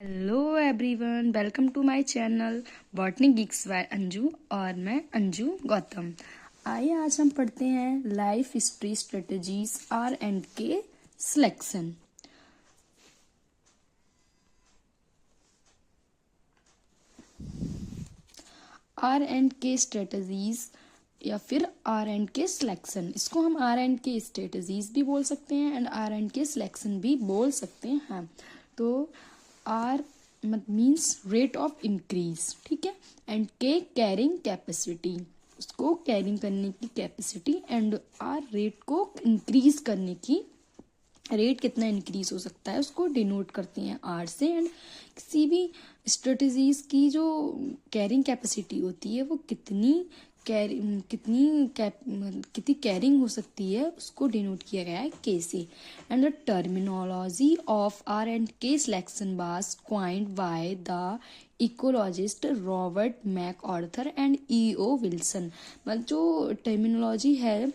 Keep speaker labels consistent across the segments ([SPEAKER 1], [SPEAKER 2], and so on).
[SPEAKER 1] Hello everyone, welcome to my channel botany geeks by Anju. और मैं अंजू गौतम। आइए आज हम पढ़ते हैं life history strategies R&K selection. R&K strategies या फिर R&K सिलेक्शन, इसको हम R&K स्ट्रेटजीज भी बोल सकते हैं एंड R&K सिलेक्शन भी बोल सकते हैं। तो R means rate of increase, ठीक है, एंड के कैरिंग कैपेसिटी, उसको कैरिंग करने की कैपेसिटी, एंड आर रेट को इंक्रीज करने की, रेट कितना इंक्रीज हो सकता है उसको डिनोट करते हैं आर से। एंड किसी भी स्ट्रेटजीज की जो कैरिंग कैपेसिटी होती है वो कितनी कैरिंग हो सकती है उसको डिनोट किया गया है के से। And the terminology of R&K selection was coined by the ecologist Robert MacArthur and E.O. Wilson. मतलब जो टर्मिनोलॉजी है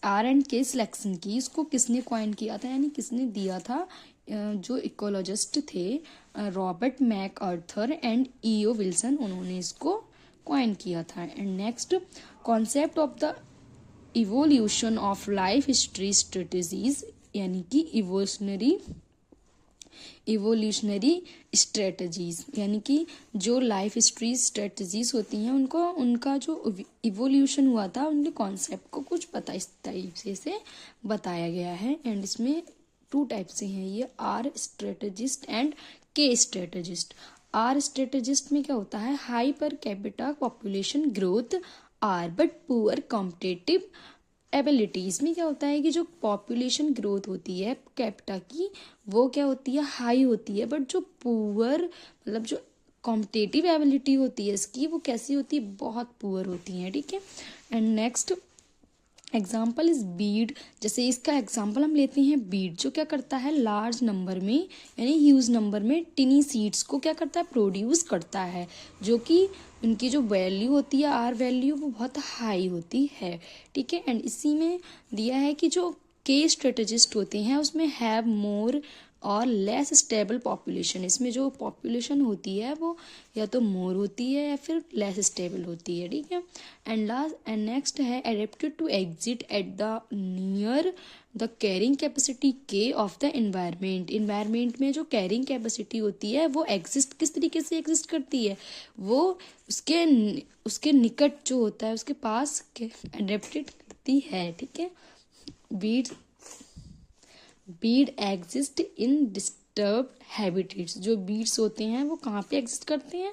[SPEAKER 1] R&K सिलेक्शन की, इसको किसने क्वाइन किया था, यानी किसने दिया था? जो इकोलॉजिस्ट थे Robert MacArthur and E.O. Wilson, उन्होंने इसको क्वाइन किया था। And next, concept of the evolution of life history strategies, यानी कि इवोल्यूशनरी स्ट्रेटजीज, यानी कि जो लाइफ हिस्ट्री स्ट्रेटजीज होती हैं उनका जो इवोल्यूशन हुआ था, उनके कॉन्सेप्ट को कुछ पता इस तरीके से बताया गया है। एंड इसमें 2 टाइप से हैं ये, r strategist and K strategist. R strategist में क्या होता है, high per capita population growth are but poor competitive abilities में क्या होता है कि जो पॉपुलेशन ग्रोथ होती है कैपिटा की वो क्या होती है, हाई होती है, बट जो पुअर मतलब जो कॉम्पिटिटिव एबिलिटी होती है इसकी वो कैसी होती है, बहुत पुअर होती है, ठीक है। And next example is Beed, जैसे इसका एग्जाम्पल हम लेते हैं बीड, जो क्या करता है लार्ज नंबर में यानी ह्यूज नंबर में टिनी सीड्स को क्या करता है, प्रोड्यूस करता है, जो कि उनकी जो वैल्यू होती है आर वैल्यू वो बहुत हाई होती है, ठीक है। एंड इसी में दिया है कि जो के स्ट्रेटेजिस्ट होते हैं उसमें हैव मोर और लेस स्टेबल पॉपुलेशन, इसमें जो पॉपुलेशन होती है वो या तो मोर होती है या फिर लेस स्टेबल होती है, ठीक है। एंड नेक्स्ट है adapted to exist at the near the carrying capacity K of the environment. Environment में जो कैरिंग कैपेसिटी होती है वो एग्जिस्ट किस तरीके से एग्जिस्ट करती है, वो उसके निकट जो होता है उसके पास एडेप्टेड करती है, ठीक है। Beed exist in disturb habitats, जो बीड्स होते हैं वो कहाँ पे एग्जिस्ट करते हैं,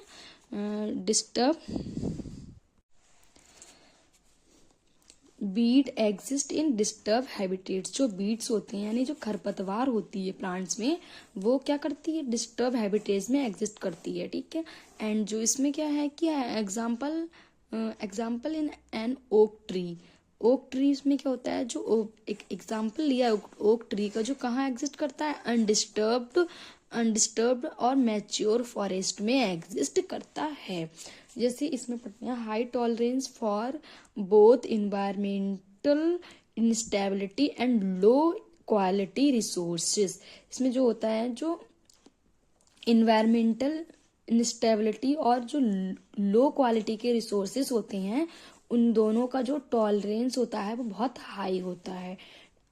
[SPEAKER 1] Beed exist in disturb habitats, जो बीड्स होते हैं यानी जो खरपतवार होती है प्लांट्स में वो क्या करती है, डिस्टर्ब हैबिटेट्स में एग्जिस्ट करती है, ठीक है। एंड जो इसमें क्या है कि example in an oak tree, oak tree में क्या होता है, जो एक एग्जाम्पल लिया ओक ट्री का, जो कहाँ एग्जिस्ट करता है, अनडिस्टर्ब्ड और मैच्योर फॉरेस्ट में एग्जिस्ट करता है। जैसे इसमें पढ़ते हैं high tolerance for both environmental instability and low quality resources. इसमें जो होता है जो इन्वायरमेंटल इंस्टेबिलिटी और जो लो क्वालिटी के रिसोर्सेज होते हैं उन दोनों का जो टॉलरेंस होता है वो बहुत हाई होता है।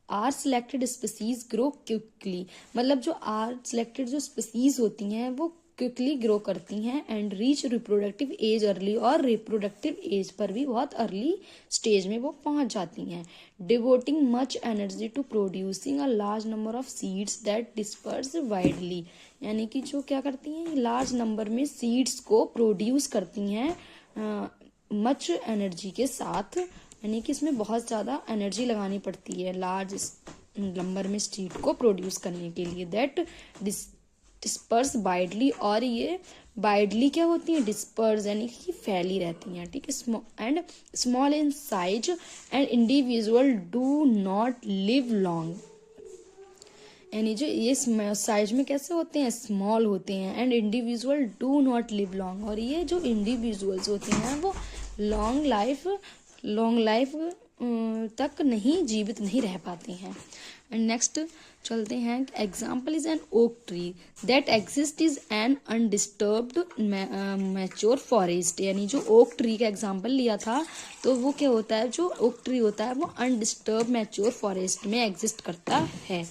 [SPEAKER 1] R selected species grow quickly, मतलब जो आर सिलेक्टेड जो स्पीसीज होती हैं वो क्विकली ग्रो करती हैं and reach reproductive as early, और रिप्रोडक्टिव एज पर भी बहुत अर्ली स्टेज में वो पहुंच जाती हैं। Devoting much energy to producing a large number of seeds that disperse widely, यानी कि जो क्या करती हैं लार्ज नंबर में सीड्स को प्रोड्यूस करती हैं मच एनर्जी के साथ, यानी कि इसमें बहुत ज़्यादा एनर्जी लगानी पड़ती है लार्ज नंबर में सीड को प्रोड्यूस करने के लिए। दैट डिस्पर्स वाइडली, और ये वाइडली क्या होती है, डिस्पर्स यानी कि फैली रहती हैं, ठीक है। And small in size and individual do not live long, यानी जो ये साइज में कैसे होते हैं, स्मॉल होते हैं, and individual do not live long, और ये जो इंडिविजुअल्स होते हैं वो लॉन्ग लाइफ तक जीवित नहीं रह पाते हैं। एंड नेक्स्ट चलते हैं, example is an oak tree that exist is an undisturbed mature forest. यानी जो ओक ट्री का एग्जाम्पल लिया था तो वो क्या होता है, जो ओक ट्री होता है वो अनडिस्टर्ब मैच्योर फॉरेस्ट में एग्जिस्ट करता है।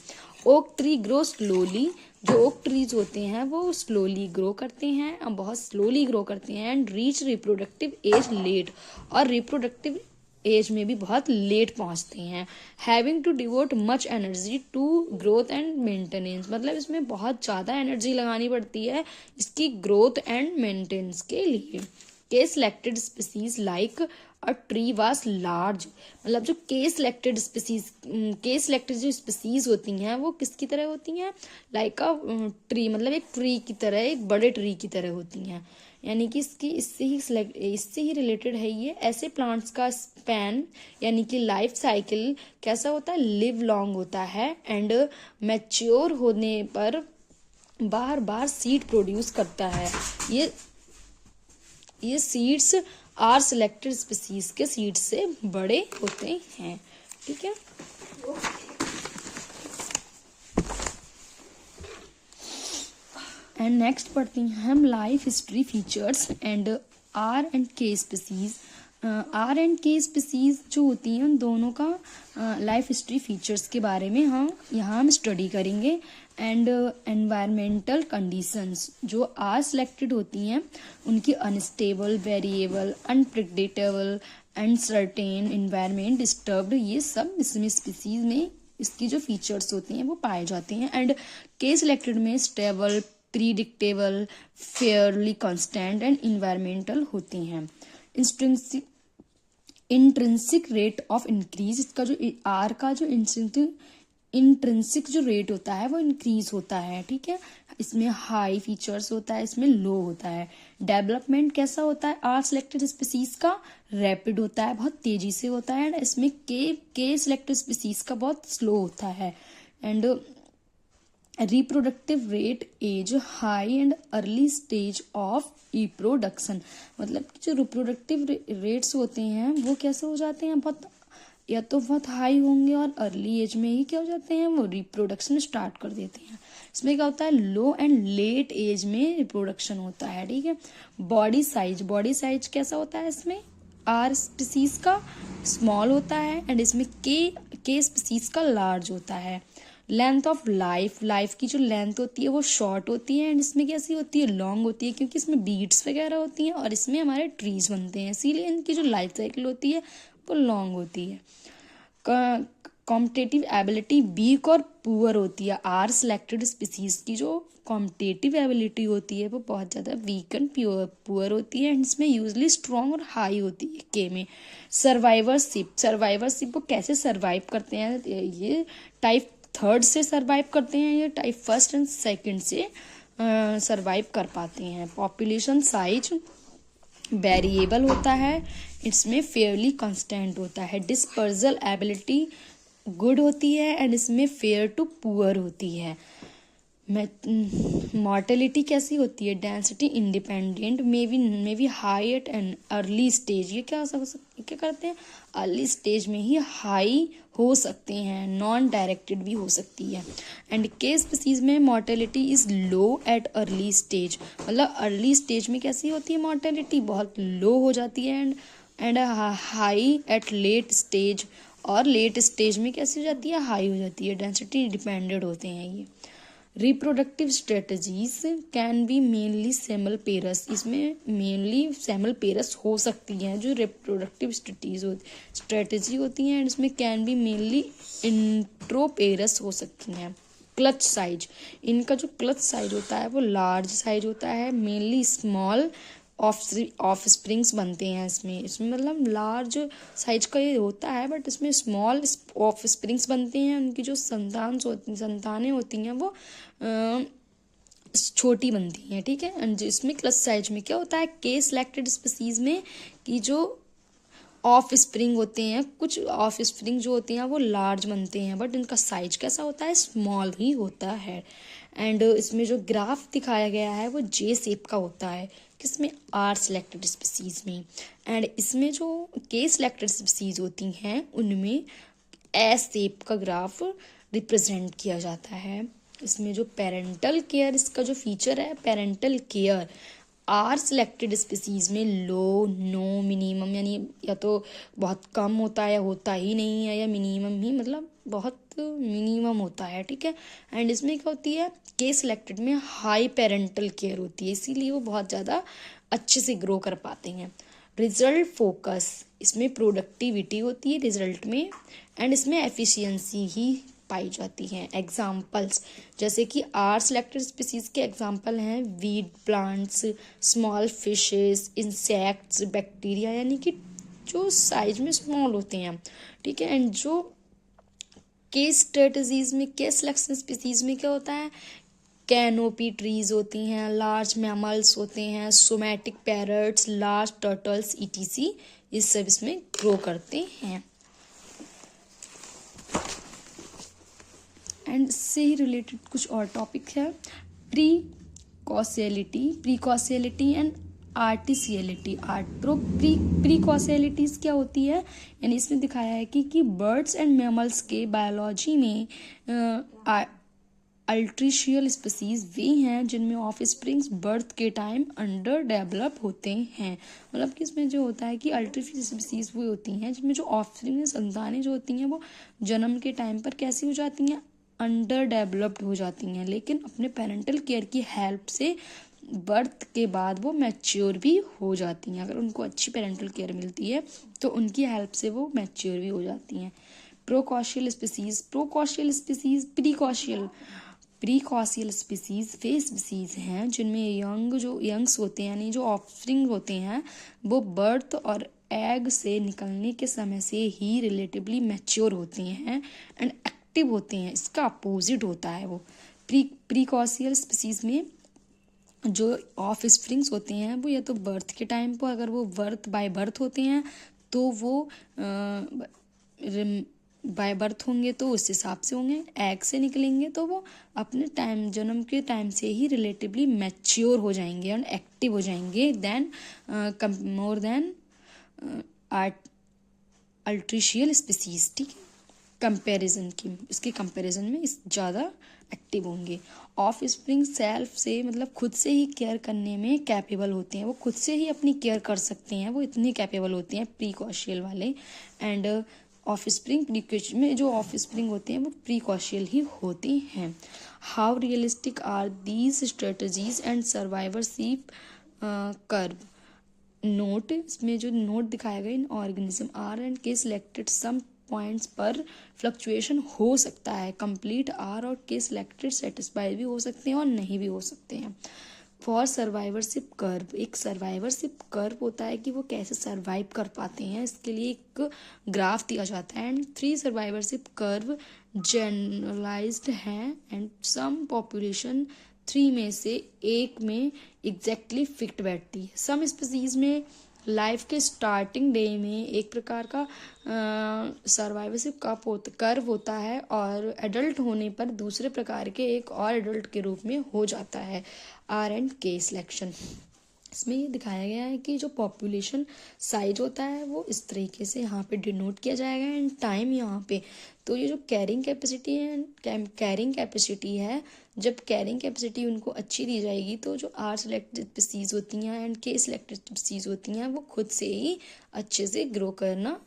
[SPEAKER 1] ओक ट्री ग्रो स्लोली, जो ओक ट्रीज होते हैं वो स्लोली ग्रो करते हैं, बहुत स्लोली ग्रो करते हैं, and reach reproductive age late, और रिप्रोडक्टिव एज में भी बहुत लेट पहुंचते हैं। Having to devote much energy to growth and maintenance, मतलब इसमें बहुत ज़्यादा एनर्जी लगानी पड़ती है इसकी ग्रोथ एंड मेंटेनेंस के लिए। के selected species like a tree was large, मतलब जो के सिलेक्टेड जो स्पीसीज होती हैं वो किसकी तरह होती हैं, लाइक अ ट्री, मतलब एक ट्री की तरह, एक बड़े ट्री की तरह होती हैं। यानी कि इससे ही रिलेटेड है ये। ऐसे प्लांट्स का स्पैन यानी कि लाइफ साइकिल कैसा होता है, लिव लॉन्ग होता है, एंड मैच्योर होने पर बार बार सीड प्रोड्यूस करता है। ये सीड्स आर सिलेक्टेड स्पीसीज के सीड्स से बड़े होते हैं, ठीक है। एंड नेक्स्ट पढ़ते हैं हम life history features and r and K species. R and K species जो होती हैं उन दोनों का लाइफ हिस्ट्री फीचर्स के बारे में हम स्टडी करेंगे। एंड एनवायरमेंटल कंडीशंस जो आर सिलेक्टेड होती हैं उनकी unstable, variable, unpredictable, uncertain environment, disturbed, ये सब इसमें स्पीसीज में इसकी जो फीचर्स होती हैं वो पाए जाते हैं। एंड के सिलेक्टेड में stable, predictable, fairly constant and environmental होती हैं। इंट्रिंसिक रेट ऑफ इंक्रीज, इसका जो आर का जो इंट्रिंसिक जो रेट होता है वो इंक्रीज होता है, ठीक है। इसमें हाई फीचर्स होता है, इसमें लो होता है। डेवलपमेंट कैसा होता है आर सिलेक्टेड स्पीसीज का, रैपिड होता है, बहुत तेजी से होता है। एंड इसमें के सिलेक्टेड स्पीसीज का बहुत स्लो होता है। And reproductive rate as high and early stage of reproduction, मतलब जो रिप्रोडक्टिव रेट्स होते हैं वो कैसे हो जाते हैं, बहुत या तो बहुत हाई होंगे और अर्ली एज में ही क्या हो जाते हैं, वो रिप्रोडक्शन स्टार्ट कर देते हैं। इसमें क्या होता है, लो एंड लेट एज में रिप्रोडक्शन होता है, ठीक है। बॉडी साइज कैसा होता है, इसमें आर स्पीसीज का स्मॉल होता है, एंड इसमें के स्पीसीज का लार्ज होता है। लेंथ ऑफ लाइफ की जो लेंथ होती है वो शॉर्ट होती है, एंड इसमें कैसी होती है, लॉन्ग होती है, क्योंकि इसमें बीड्स वगैरह होती हैं और इसमें हमारे ट्रीज बनते हैं, इसीलिए इनकी जो लाइफ साइकिल होती है वो लॉन्ग होती है। कॉम्पिटेटिव एबिलिटी वीक और पुअर होती है। आर सिलेक्टेड स्पीसीज की जो कॉम्पिटेटिव एबिलिटी होती है वो बहुत ज़्यादा वीक एंड पुअर होती है, एंड इसमें यूजली स्ट्रॉन्ग और हाई होती है के में। सर्वाइवरशिप वो कैसे सर्वाइव करते हैं, ये टाइप 3 से सर्वाइव करते हैं, ये टाइप 1 एंड 2 से सर्वाइव कर पाते हैं। पॉपुलेशन साइज वेरिएबल होता है, इसमें फेयरली कांस्टेंट होता है। डिस्पर्सल एबिलिटी गुड होती है, एंड इसमें फेयर टू पुअर होती है। मॉर्टेलिटी कैसी होती है, density independent may be high at an early stage, ये क्या करते हैं, अर्ली स्टेज में ही हाई हो सकते हैं, नॉन डायरेक्टेड भी हो सकती है। एंड के स्पीसीज में mortality is low at early stage, मतलब अर्ली स्टेज में कैसी होती है, मॉर्टेलिटी बहुत लो हो जाती है, and high at late stage, और लेट स्टेज में कैसी हो जाती है, हाई हो जाती है। डेंसिटी डिपेंडेंट होते हैं ये। Reproductive strategies can be mainly सेमल पेरस, इसमें मेनली सेमल पेरस हो सकती हैं जो रिप्रोडक्टिव स्ट्रेटजी होती हैं, एंड इसमें कैन बी मेनली इंट्रोपेरस हो सकती हैं। क्लच साइज, इनका जो क्लच साइज होता है वो लार्ज साइज होता है, मेनली स्मॉल ऑफ स्प्रिंग्स बनते हैं इसमें मतलब लार्ज साइज का ये होता है, बट इसमें स्मॉल ऑफ स्प्रिंग्स बनते हैं, उनकी जो संतानें होती हैं वो छोटी बनती हैं, ठीक है। एंड इसमें क्लच साइज में क्या होता है, के सिलेक्टेड स्पीसीज में कि जो ऑफ स्प्रिंग होते हैं, कुछ ऑफ स्प्रिंग जो होते हैं वो लार्ज बनते हैं, बट इनका साइज कैसा होता है, स्मॉल ही होता है। एंड इसमें जो ग्राफ दिखाया गया है वो जे शेप का होता है, किसमें, आर सिलेक्टेड स्पीसीज में। एंड इसमें जो के सिलेक्टेड स्पीसीज होती हैं उनमें एस शेप का ग्राफ रिप्रेजेंट किया जाता है। इसमें जो पेरेंटल केयर, इसका जो फीचर है parental care r selected species में लो, नो, मिनिमम, यानी या तो बहुत कम होता है या होता ही नहीं है, या मिनिमम ही मतलब बहुत मिनिमम होता है, ठीक है। एंड इसमें क्या होती है, के सिलेक्टेड में हाई पेरेंटल केयर होती है, इसीलिए वो बहुत ज़्यादा अच्छे से ग्रो कर पाते हैं। रिजल्ट फोकस, इसमें प्रोडक्टिविटी होती है रिजल्ट में, एंड इसमें एफिशिएंसी ही पाई जाती हैं। एग्जाम्पल्स जैसे कि आर सिलेक्टेड स्पीसीज के एग्जाम्पल हैं weed plants, small fishes, insects, bacteria, यानी कि जो साइज में स्मॉल होते हैं, ठीक है। एंड जो केस स्ट्रेटजीज में, केस सिलेक्शन स्पीसीज में क्या होता है, कैनोपी ट्रीज होती हैं, लार्ज मैमल्स होते हैं, somatic parrots, large turtles, etc, इस सब इसमें ग्रो करते हैं। एंड इससे ही रिलेटेड कुछ और टॉपिक है, प्रीकॉशियलिटी एंड आर्टिशियलिटी। प्रीकॉशियलिटीज क्या होती है, यानी इसमें दिखाया है कि बर्ड्स एंड मैमल्स के बायोलॉजी में अल्ट्रीशियल स्पीसीज वे हैं जिनमें ऑफ स्प्रिंग्स बर्थ के टाइम अंडर डेवलप होते हैं। मतलब कि इसमें जो होता है कि अल्ट्रीशियल स्पीसीज वो होती हैं जिनमें जो ऑफ स्प्रिंग संतानें जो होती हैं वो जन्म के टाइम पर कैसी हो जाती हैं, अंडर डेवलप्ड हो जाती हैं, लेकिन अपने पेरेंटल केयर की हेल्प से बर्थ के बाद वो मैच्योर भी हो जाती हैं। अगर उनको अच्छी पेरेंटल केयर मिलती है तो उनकी हेल्प से वो मैच्योर भी हो जाती हैं। प्रीकॉशियल स्पीसीज प्रीकॉशियल स्पीसीज वे स्पीसीज हैं जिनमें यंग्स होते हैं, यानी जो ऑफस्प्रिंग होते हैं, वो बर्थ और एग से निकलने के समय से ही रिलेटिवली मैच्योर होते हैं एंड एक्टिव होते हैं। इसका अपोजिट होता है वो प्रीकॉशियल स्पीसीज में जो ऑफ स्प्रिंग्स होते हैं वो या तो बर्थ के टाइम पर, अगर वो बाय बर्थ होते हैं तो वो बाय बर्थ होंगे तो उस हिसाब से होंगे, एग से निकलेंगे तो वो अपने टाइम जन्म के टाइम से ही रिलेटिवली मैच्योर हो जाएंगे और एक्टिव हो जाएंगे मोर देन अल्ट्रीशियल स्पीसीज, ठीक है। कंपैरिजन की, इसके कंपैरिजन में इस ज़्यादा एक्टिव होंगे। ऑफ स्प्रिंग सेल्फ से मतलब खुद से ही केयर करने में कैपेबल होते हैं, वो खुद से ही अपनी केयर कर सकते हैं, वो इतने कैपेबल होते हैं प्रीकॉशियल वाले। एंड ऑफ स्प्रिंग में जो ऑफ स्प्रिंग होते हैं वो प्रीकॉशियल ही होते हैं। How realistic are these strategies and survivorship curve. Note, इसमें जो नोट दिखाया गया, इन ऑर्गेनिज्म आर एंड के सिलेक्टेड सम पॉइंट्स पर फ्लक्चुएशन हो सकता है। कंप्लीट आर और के सिलेक्टेड सेटिस्फाइड भी हो सकते हैं और नहीं भी हो सकते हैं। फॉर सर्वाइवरशिप कर्व, एक सर्वाइवरशिप कर्व होता है कि वो कैसे सर्वाइव कर पाते हैं, इसके लिए एक ग्राफ दिया जाता है। एंड 3 सर्वाइवरशिप कर्व जनरलाइज्ड हैं एंड सम पॉपुलेशन 3 में से एक में एग्जैक्टली फिट बैठती है। सम स्पीसीज में लाइफ के स्टार्टिंग डे में एक प्रकार का सर्वाइवरशिप कर्व होता है और एडल्ट होने पर दूसरे प्रकार के एक और एडल्ट के रूप में हो जाता है। आर एंड के सिलेक्शन, इसमें ये दिखाया गया है कि जो पॉपुलेशन साइज होता है वो इस तरीके से यहाँ पे डिनोट किया जाएगा एंड टाइम यहाँ पे। तो ये जो कैरिंग कैपेसिटी है, जब कैरिंग कैपेसिटी उनको अच्छी दी जाएगी तो जो आर सिलेक्टेड स्पीसीज होती हैं एंड के सिलेक्टेड स्पीसीज होती हैं वो खुद से ही अच्छे से ग्रो करना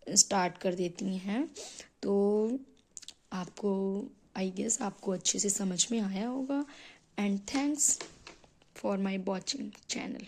[SPEAKER 1] स्टार्ट कर देती हैं। तो आपको आई गेस आपको अच्छे से समझ में आया होगा। And thanks for my watching channel.